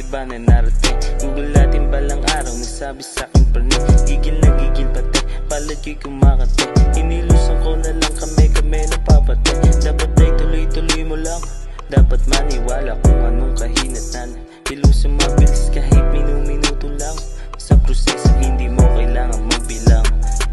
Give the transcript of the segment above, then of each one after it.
iba na narating. Gugulatin balang araw, nagsabi sa'kin praning. Gigil na gigil pati, palad ko'y kumakati. Inilusan ko na lang kami napapatay. Dapat ay tuloy-tuloy mo lang, dapat maniwala kung anong kahinatan. Ilusang mabilis kahit minuto lang. Sa proseso hindi mo kailangan magbilang.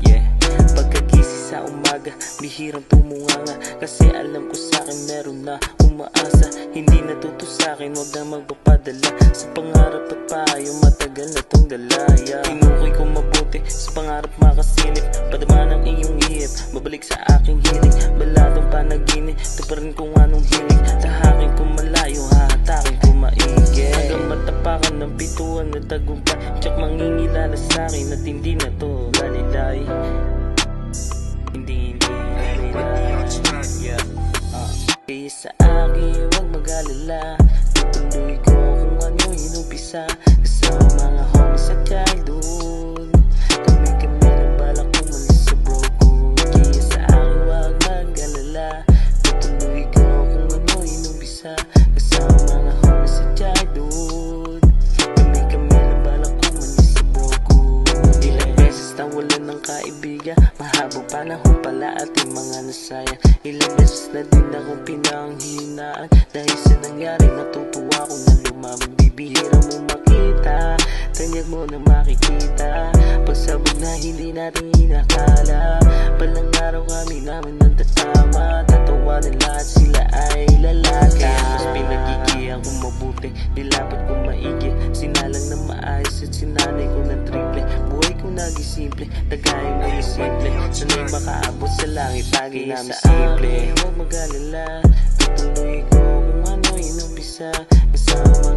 Yeah, pagkagising sa umaga, bihirang tumunganga. Kasi alam ko sa'kin meron na umaasa. Hindi natuto sa'kin, huwag na magpapadala. Sa pangarap at payo, matagal na tong dalaya. Tinukoy ko mabuti, sa pangarap makasilip. Padama ng iyong ihip, babalik sa aking hilig. Baladong panaginip, tuparin kung anong hilig. Tahakin ko malayo, hahatakin ko maigi. Hanggang matapakan ng pituan na tagumpay. Tsak mangingilala sa'kin at hindi na to lalilay. Hindi lalilay. Yeah. Kaya sa akin, huwag mag-alala. Tutuloy ko kung ano inumpisa. Kasama mga homies at childhood. Kami ng balak umalis sa brokehood. Kaya sa akin, huwag mag-alala. Tutuloy ko kung ano inumpisa. Kasama mga homies at childhood. Kami ng balak umalis sa brokehood. Ilang beses nawalan ng kaibigan. Mahabang panahon pala ating mga nasayang. Ilang beses na din akong pinanghinaan. Dahil sa nangyari natutuwa ko na lumamang. Bibihira mo makita, tanyag mo na makikita. Pagsabog na hindi natin inakala. Palang araw kami naman nagtatama. Tatawa na lahat sila ay lalaki. Mas pinagigihan kong mabuti, nilapat kong maigi. Sinalang na maayos at sinanay ko ng triple. Buhay ko naging simple, tagayang na simple. Sanay makaabot sa langit, lagi namin simple. Huwag mag-alala, tutuloy ko kung ano inumpisa. Kasama